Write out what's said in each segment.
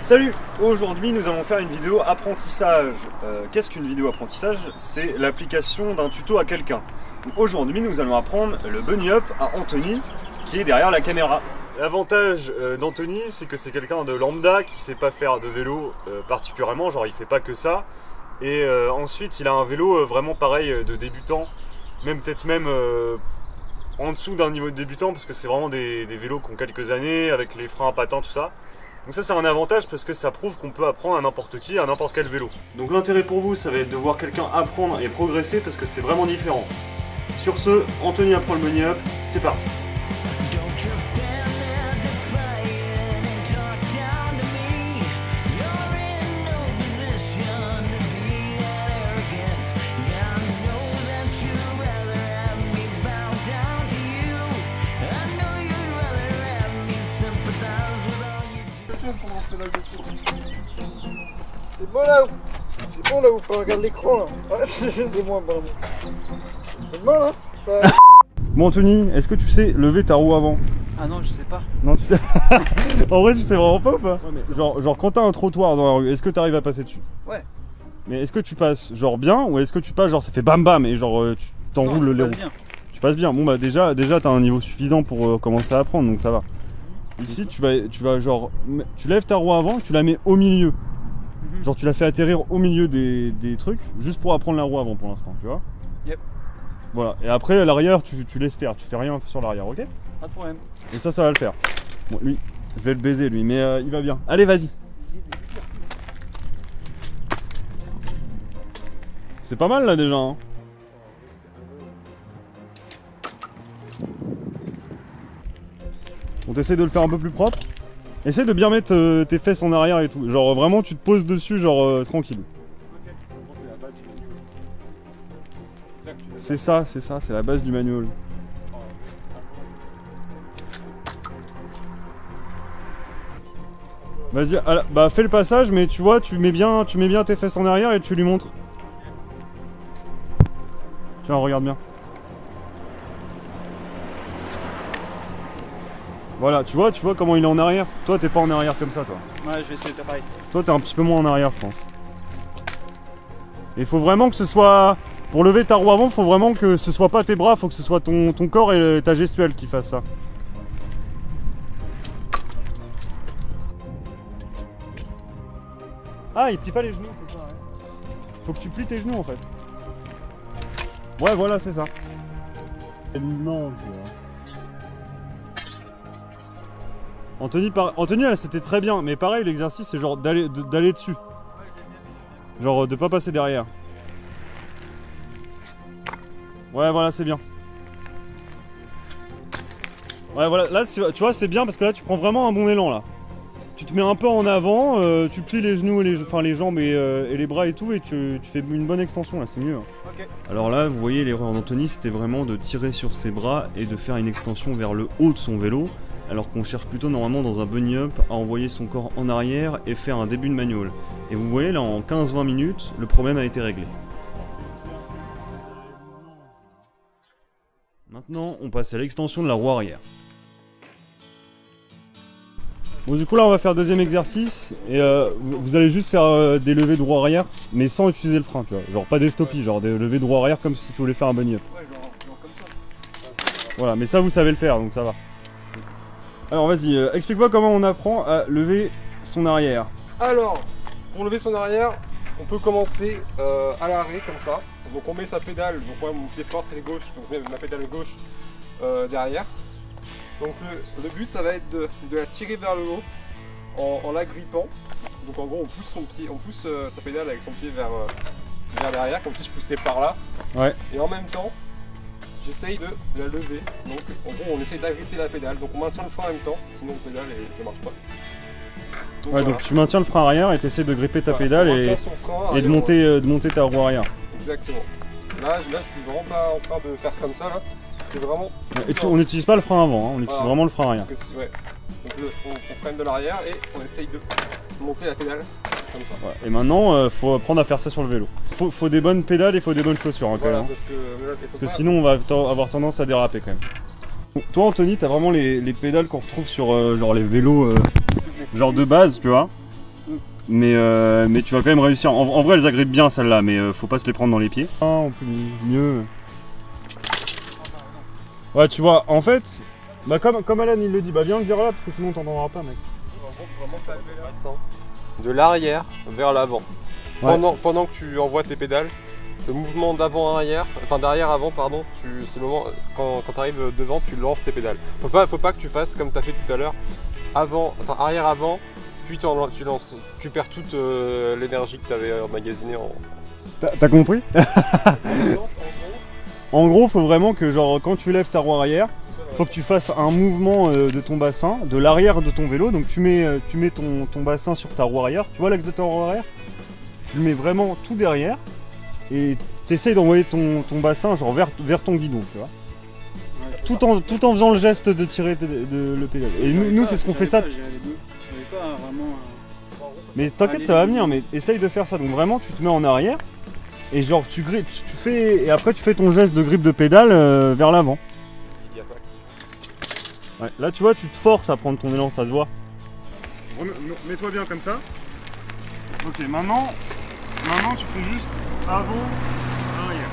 Salut! Aujourd'hui nous allons faire une vidéo apprentissage. Qu'est-ce qu'une vidéo apprentissage? C'est l'application d'un tuto à quelqu'un. Aujourd'hui nous allons apprendre le bunny up à Anthony qui est derrière la caméra. L'avantage d'Anthony, c'est que c'est quelqu'un de lambda qui sait pas faire de vélo particulièrement, genre il fait pas que ça. Et ensuite il a un vélo vraiment pareil de débutant, peut-être même en dessous d'un niveau de débutant parce que c'est vraiment des vélos qui ont quelques années avec les freins à patins tout ça. Donc ça c'est un avantage parce que ça prouve qu'on peut apprendre à n'importe qui, à n'importe quel vélo. Donc l'intérêt pour vous ça va être de voir quelqu'un apprendre et progresser parce que c'est vraiment différent. Sur ce, Anthony apprend le bunny up, c'est parti. C'est bon là ou c'est bon là ou pas? Regarde l'écran là. Ouais, c'est moins bon. C'est bon là ça... Bon Anthony, est-ce que tu sais lever ta roue avant? Ah non, je sais pas. Non tu sais. En vrai tu sais vraiment pas ou pas? Ouais, mais... genre quand t'as un trottoir dans la rue, est-ce que t'arrives à passer dessus? Ouais. Mais est-ce que tu passes genre bien ou est-ce que tu passes genre ça fait bam bam et genre tu t'enroules les roues? Tu passes bien. Bon bah déjà t'as un niveau suffisant pour commencer à apprendre donc ça va. Ici tu vas genre, tu lèves ta roue avant, tu la mets au milieu. Genre tu la fais atterrir au milieu des trucs, juste pour apprendre la roue avant pour l'instant, tu vois. Yep. Voilà, et après à l'arrière tu laisses faire, tu fais rien sur l'arrière, ok? Pas de problème. Et ça va le faire. Bon lui, je vais le baiser lui, mais il va bien. Allez vas-y. C'est pas mal là déjà hein. On t'essaie de le faire un peu plus propre. Essaye de bien mettre tes fesses en arrière et tout. Genre vraiment tu te poses dessus genre tranquille. C'est ça, c'est la base du manual. Vas-y, bah fais le passage mais tu vois, tu mets bien tes fesses en arrière et tu lui montres. Tiens, regarde bien. Voilà, tu vois comment il est en arrière. Toi, t'es pas en arrière comme ça, toi. Ouais, je vais essayer de faire pareil. Toi, t'es un petit peu moins en arrière, je pense. Il faut vraiment que ce soit... Pour lever ta roue avant, faut vraiment que ce soit pas tes bras, faut que ce soit ton corps et ta gestuelle qui fassent ça. Ah, il plie pas les genoux, c'est ça, ouais. Faut que tu plies tes genoux, en fait. Ouais, voilà, c'est ça. Non, tu vois. Anthony, là c'était très bien, mais pareil l'exercice c'est genre d'aller dessus. Genre de pas passer derrière. Ouais voilà c'est bien. Ouais voilà, là tu vois c'est bien parce que là tu prends vraiment un bon élan là. Tu te mets un peu en avant, tu plies les genoux, les jambes et les bras et tout et tu fais une bonne extension là, c'est mieux. Okay. Alors là vous voyez l'erreur d'Anthony c'était vraiment de tirer sur ses bras et de faire une extension vers le haut de son vélo. Alors qu'on cherche plutôt normalement dans un bunny up à envoyer son corps en arrière et faire un début de manual. Et vous voyez là en 15-20 minutes, le problème a été réglé. Maintenant on passe à l'extension de la roue arrière. Bon du coup là on va faire deuxième exercice et vous allez juste faire des levées de roue arrière mais sans utiliser le frein tu vois. Genre pas des stoppies, genre des levées de roue arrière comme si tu voulais faire un bunny up. Ouais, genre comme ça. Voilà mais ça vous savez le faire donc ça va. Alors vas-y, explique-moi comment on apprend à lever son arrière. Alors, pour lever son arrière, on peut commencer à l'arrêt comme ça. Donc on met sa pédale, donc moi mon pied fort c'est le gauche, donc je mets ma pédale gauche derrière. Donc le but ça va être de la tirer vers le haut en la grippant. Donc en gros on pousse sa pédale avec son pied vers derrière, comme si je poussais par là. Ouais. Et en même temps, j'essaye de la lever, donc en gros on essaye d'agripper la pédale, donc on maintient le frein en même temps, sinon le pédale ça marche pas. Donc, ouais voilà. donc tu maintiens le frein arrière et tu essaies de gripper ta pédale et de monter ta roue arrière. Exactement. Là je suis vraiment pas en train de faire comme ça là, c'est vraiment... Et on n'utilise pas le frein avant, hein. On utilise vraiment le frein arrière. Ouais. Donc on freine de l'arrière et on essaye de monter la pédale comme ça. Ouais. Et maintenant faut apprendre à faire ça sur le vélo. Faut des bonnes pédales et il faut des bonnes chaussures hein, quand voilà, même. Parce que sinon on va avoir tendance à déraper quand même. Bon, toi Anthony, t'as vraiment les pédales qu'on retrouve sur genre les vélos genre de base, tu vois. mais tu vas quand même réussir. En vrai, elles agrippent bien celles-là, mais faut pas se les prendre dans les pieds. Ah, on peut mieux. Ouais, tu vois, en fait, bah comme Alan il le dit, bah viens le dire là parce que sinon t'entendras pas, mec. Faut vraiment pas lever le bassin de l'arrière vers l'avant. Ouais. Pendant que tu envoies tes pédales, le mouvement d'avant-arrière, enfin d'arrière-avant, pardon, c'est le moment quand tu arrives devant, tu lances tes pédales. Faut pas que tu fasses comme tu as fait tout à l'heure, arrière-avant, puis tu lances, tu perds toute l'énergie que tu avais emmagasinée en. T'as compris? En gros, faut vraiment que genre quand tu lèves ta roue arrière, faut que tu fasses un mouvement de ton bassin, de l'arrière de ton vélo. Donc tu mets ton bassin sur ta roue arrière. Tu vois l'axe de ta roue arrière? Tu le mets vraiment tout derrière et tu essayes d'envoyer ton bassin genre vers ton guidon, tu vois. Ouais, tout en faisant le geste de tirer le pédale. Et nous c'est ce qu'on fait ça. Mais t'inquiète, ça va venir, mais essaye de faire ça. Donc vraiment, tu te mets en arrière et genre tu grippes, et après tu fais ton geste de grippe de pédale vers l'avant. Ouais, là tu vois, tu te forces à prendre ton élan, ça se voit. Mets-toi bien comme ça. Ok, maintenant tu fais juste avant, arrière.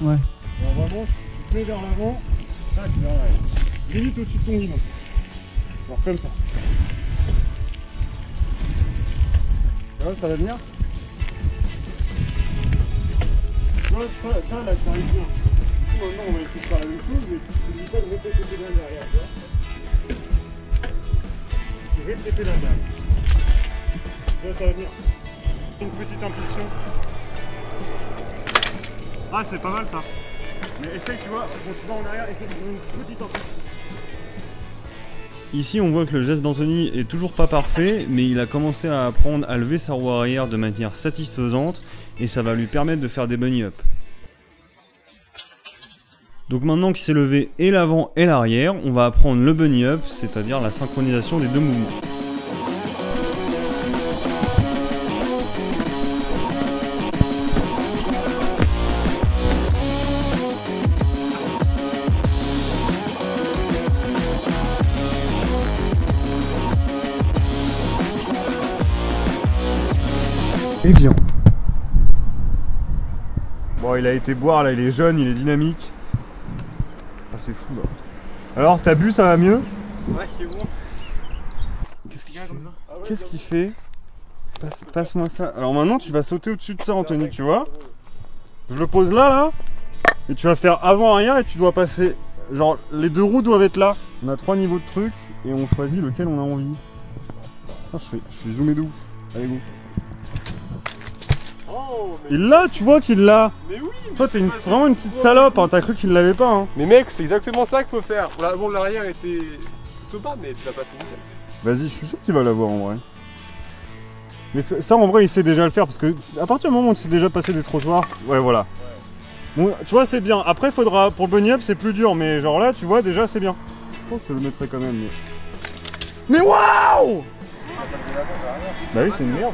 Ouais. Alors vraiment, tu te mets vers l'avant, tac, vers l'arrière. Limite au-dessus de ton guidon. Genre comme ça. Tu vois, ça va venir. Tu vois, ça là, ça arrive bien. Du coup, maintenant, on va essayer de faire la même chose, mais tu n'oublies pas de mettre tes pédales derrière, tu vois. Tu mets tes pédales derrière. Tu vois, ça va venir. Une petite impulsion. Ah, c'est pas mal ça. Mais essaye, tu vois, quand tu vas en arrière, essaye de donner une petite impulsion. Ici, on voit que le geste d'Anthony est toujours pas parfait, mais il a commencé à apprendre à lever sa roue arrière de manière satisfaisante et ça va lui permettre de faire des bunny up. Donc maintenant qu'il s'est levé et l'avant et l'arrière, on va apprendre le bunny up, c'est-à-dire la synchronisation des deux mouvements. Et bien. Bon, il a été boire là, il est jeune, il est dynamique. Ah, c'est fou là. Alors, t'as bu, ça va mieux? Ouais, c'est bon. Qu'est-ce qu'il fait? Qu'est-ce qu'il fait? Passe-moi ça. Alors maintenant, tu vas sauter au-dessus de ça, Anthony, tu vois? Je le pose là, et tu vas faire avant-arrière et tu dois passer. Genre, les deux roues doivent être là. On a 3 niveaux de trucs et on choisit lequel on a envie. Putain, je suis zoomé de ouf. Allez, go. Il l'a, tu vois qu'il l'a. Mais oui. Toi t'es vraiment une petite salope, hein. T'as cru qu'il l'avait pas, hein. Mais mec, c'est exactement ça qu'il faut faire. Bon, l'arrière était plutôt pas, mais tu l'as passé nickel. Vas-y, je suis sûr qu'il va l'avoir en vrai. Mais ça en vrai il sait déjà le faire parce que à partir du moment où tu sais déjà passer des trottoirs, ouais voilà. Bon, tu vois c'est bien. Après faudra pour le bunny up c'est plus dur, mais genre là tu vois déjà c'est bien. Je pense que ça le mettrait quand même. Mais waouh! Bah oui c'est une merde.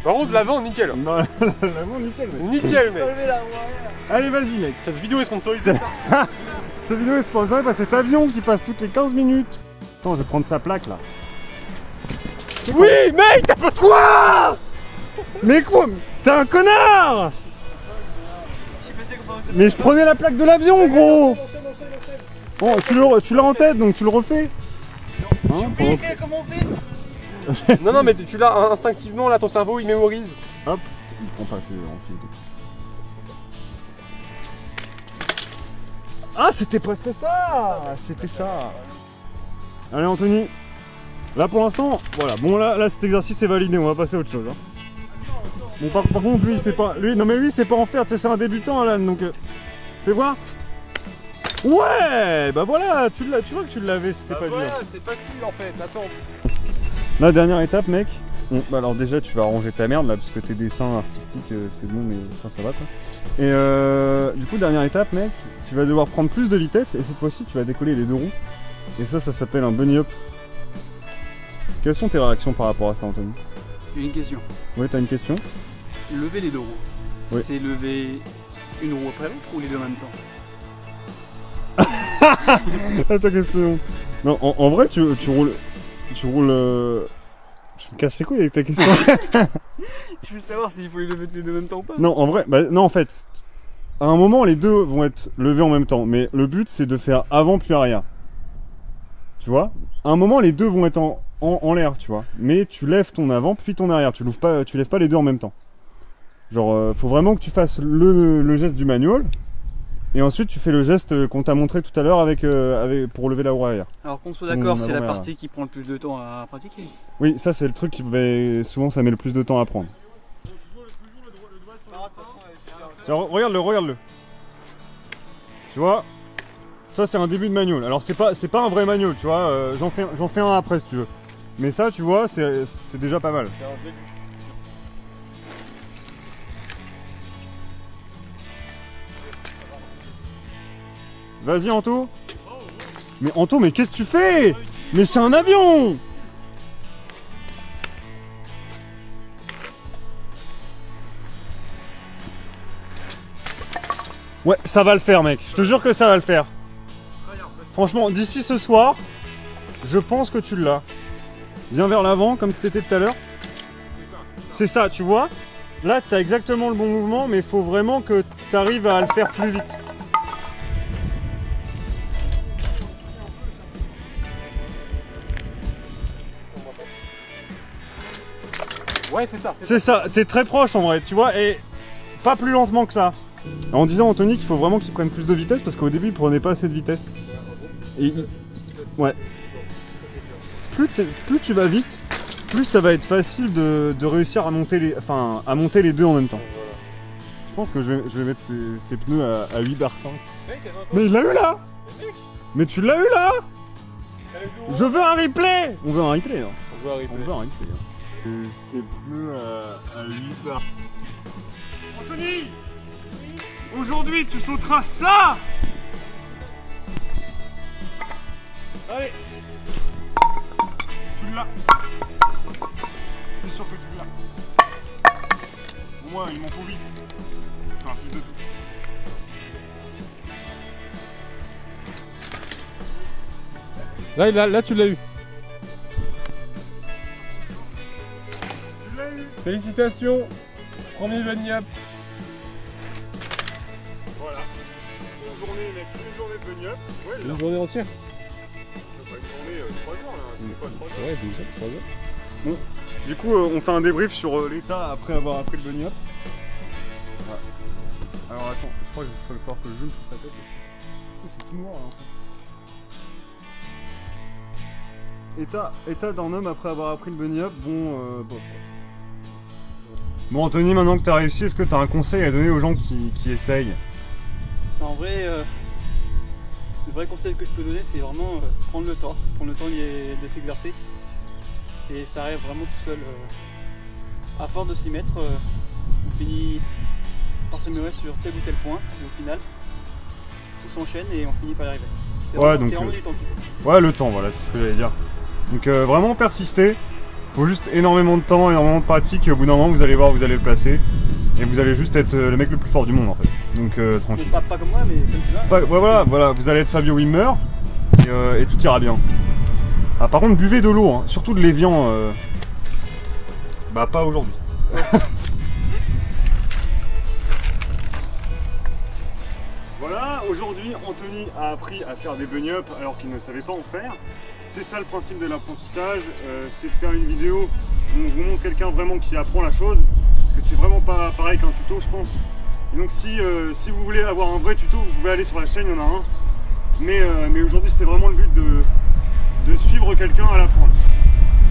Par contre, l'avant, nickel. Non, l'avant, nickel, mec. Nickel, mec. Allez, vas-y, mec. Cette vidéo est sponsorisée. Cette vidéo est sponsorisée par cet avion qui passe toutes les 15 minutes. Attends, je vais prendre sa plaque là. Oui, mec, t'as pas quoi? Mais quoi? T'es un connard! Mais je prenais la plaque de l'avion, gros! Bon, tu l'as en tête, donc tu le refais. Hein, comment on fait? Non, mais tu l'as instinctivement, là, ton cerveau, il mémorise. Hop, il prend pas, c'est en fil. Ah, c'était presque ça! C'était ça! Allez, Anthony. Là, pour l'instant, voilà. Bon, là, cet exercice est validé, on va passer à autre chose. Hein. Bon, par contre, lui, c'est pas. Non, mais lui, c'est pas en faire, tu sais, c'est un débutant, Alan, donc. Fais voir! Ouais! Bah voilà, tu vois que tu l'avais, c'était pas dur. C'est facile en fait, attends. La dernière étape, mec. Bon, bah alors déjà, tu vas arranger ta merde là, parce que tes dessins artistiques, c'est bon, mais enfin, ça va quoi. Et du coup, dernière étape, mec, tu vas devoir prendre plus de vitesse et cette fois-ci, tu vas décoller les deux roues. Et ça s'appelle un bunny up. Quelles sont tes réactions par rapport à ça, Anthony? J'ai une question. Ouais, t'as une question? Lever les deux roues, oui. c'est lever une roue après l'autre ou les deux en même temps? Ta question. Non, en vrai, tu roules. Tu roules. Je me casse les couilles avec ta question. Je veux savoir s'il faut les lever les deux en même temps ou pas. Non, en vrai, bah, non, en fait. À un moment, les deux vont être levés en même temps. Mais le but, c'est de faire avant puis arrière. Tu vois? À un moment, les deux vont être en l'air, tu vois. Mais tu lèves ton avant puis ton arrière. Tu lèves pas les deux en même temps. Genre, faut vraiment que tu fasses le geste du manual. Et ensuite, tu fais le geste qu'on t'a montré tout à l'heure pour lever la roue arrière. Alors qu'on soit d'accord, c'est la avant-arrière. partie qui prend le plus de temps à pratiquer. Oui, ça, c'est le truc souvent, ça met le plus de temps à prendre. Tiens, regarde-le. Tu vois, ça c'est un début de manual. Alors c'est pas un vrai manual, tu vois. J'en fais un après si tu veux. Mais ça, tu vois, c'est déjà pas mal. Vas-y Anto. Mais Anto, mais qu'est-ce que tu fais? Mais c'est un avion! Ouais, ça va le faire, mec. Je te jure que ça va le faire. Franchement, d'ici ce soir, je pense que tu l'as. Viens vers l'avant, comme tu étais tout à l'heure. C'est ça, tu vois? Là, tu as exactement le bon mouvement, mais il faut vraiment que tu arrives à le faire plus vite. Ouais, c'est ça. C'est ça, t'es très proche en vrai, tu vois, et pas plus lentement que ça. En disant à Anthony qu'il faut vraiment qu'il prenne plus de vitesse parce qu'au début il prenait pas assez de vitesse. Ouais. Plus tu vas vite, plus ça va être facile de réussir à monter les deux en même temps. Je pense que je vais mettre ces pneus à 8 bar 5. Mais il l'a eu là! Mais tu l'as eu là! Je veux un replay! On veut un replay, hein. On veut arriver. On veut un replay, hein. Et ces pneus à 8 bar. Anthony! Aujourd'hui, tu sauteras ça! Allez! Tu l'as! Je suis sûr que tu l'as. Au moins, il m'en faut vite. Je fais un fils de tout. Là, tu l'as eu. Tu l'as eu! Félicitations. Premier bunny up. Voilà. Une journée, mec, une journée de bunny up. Ouais, là. Une journée entière. Pas une journée, 3 heures là. C'était pas 3 heures. Ouais, 2 heures, 3 heures. Bon, du coup, on fait un débrief sur l'état après avoir appris le bunny up. Ouais. Alors attends, je crois qu'il va falloir que je zoome sur sa tête parce que c'est tout noir là en fait. État d'un homme après avoir appris le bunny up, bof. Bon Anthony, maintenant que t'as réussi, est-ce que t'as un conseil à donner aux gens qui essayent? En vrai, le vrai conseil que je peux donner, c'est vraiment prendre le temps de s'exercer. Et ça arrive vraiment tout seul. À force de s'y mettre, on finit par s'améliorer sur tel ou tel point. Et au final, tout s'enchaîne et on finit par y arriver. C'est vraiment du temps qu'il faut. Ouais, le temps, voilà, c'est ce que j'allais dire. Donc vraiment persister. Faut juste énormément de temps, énormément de pratique et au bout d'un moment vous allez voir, vous allez le placer et vous allez juste être le mec le plus fort du monde en fait. Donc tranquille. Pas comme moi, mais comme c'est là. Voilà, vous allez être Fabio Wimmer et tout ira bien. Ah, par contre, buvez de l'eau, hein, surtout de l'évian. Bah pas aujourd'hui. Voilà, aujourd'hui Anthony a appris à faire des bunny up alors qu'il ne savait pas en faire. C'est ça le principe de l'apprentissage, c'est de faire une vidéo où on vous montre quelqu'un vraiment qui apprend la chose, parce que c'est vraiment pas pareil qu'un tuto je pense. Et donc si vous voulez avoir un vrai tuto, vous pouvez aller sur la chaîne, il y en a un. Mais aujourd'hui c'était vraiment le but de suivre quelqu'un à l'apprendre.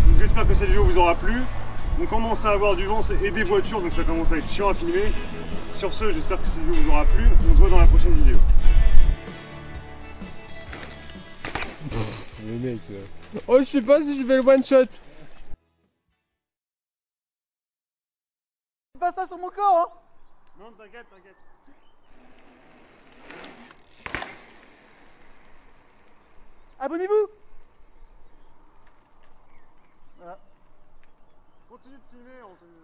Donc j'espère que cette vidéo vous aura plu. On commence à avoir du vent et des voitures, donc ça commence à être chiant à filmer. Sur ce, j'espère que cette vidéo vous aura plu. On se voit dans la prochaine vidéo. Le mec. Oh, je sais pas si je vais le one shot. C'est pas ça sur mon corps, hein. Non, t'inquiète. Abonnez-vous. Voilà. Continue de filmer, Anthony.